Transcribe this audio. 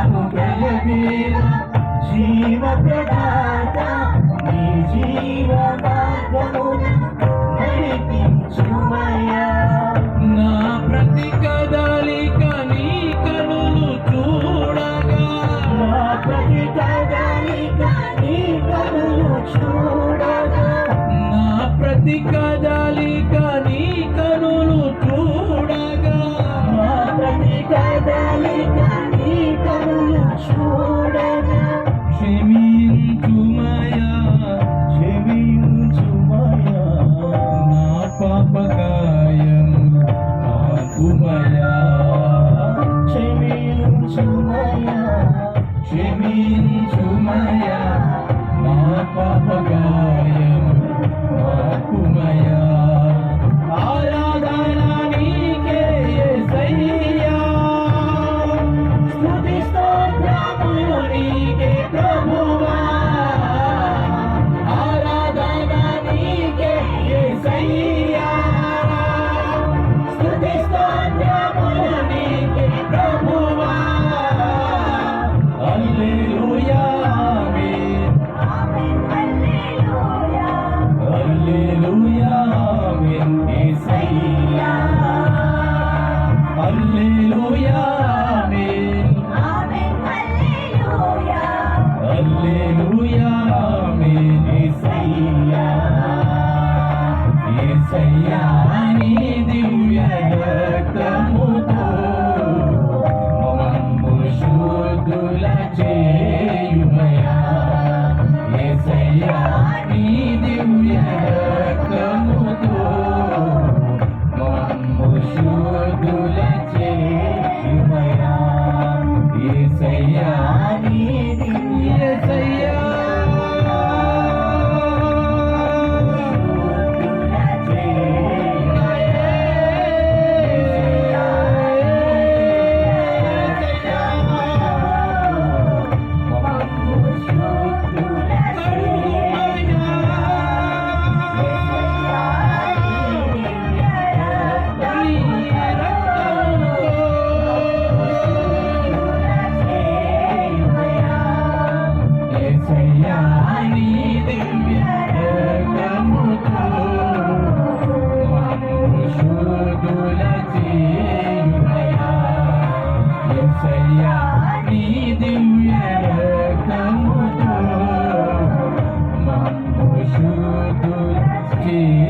అనుగ్రహదేవా జీవ ప్రదాత నీ జీవ మార్గమున నడిపించుమయ్యా. నా ప్రతి కదలిక నీ కనులు చూడగా, నా ప్రతి కదలిక నీ కనులు చూడగా, నా ప్రతి కదలిక నీ కనులు చూడగా, నా ప్రతి కదలిక నీ కనులు చూడగా క్షమించుమయ్యా, క్షమించుమయ్యా. నా పాపకాయములు ఆపుమయ్యా, క్షమించుమయ్యా, క్షమించుమయ్యా, నా పాపకాయములు ఆపుమయ్యా. ఆరాధన నీకే యేసయ్యా, స్తుతి స్తోత్రములు నీకే ప్రభువా. ఆరాధన నీకే యేసయ్యా, స్తుతి స్తోత్రములు నీకే ప్రభువా. హల్లెలూయా ఆమేన్, ఆమేన్ హల్లెలూయా. హల్లెలూయా ఆమేన్ యేసయ్యా, హల్లెలూయా ఆమేన్, ఆమేన్ హల్లెలూయా. హల్లెలూయా ఆమేన్ యేసయ్యా. యేసయ్యా నీ దివ్య రక్తముతో మమ్ము శుద్ధుల చేయుమయ్యా. యేసయ్యా నీ దివ్య రక్తముతో మమ్ము శుద్ధుల చేయుమయ్యా. యేసయ్యా నీ దివ్య యేసయ్యా, నీ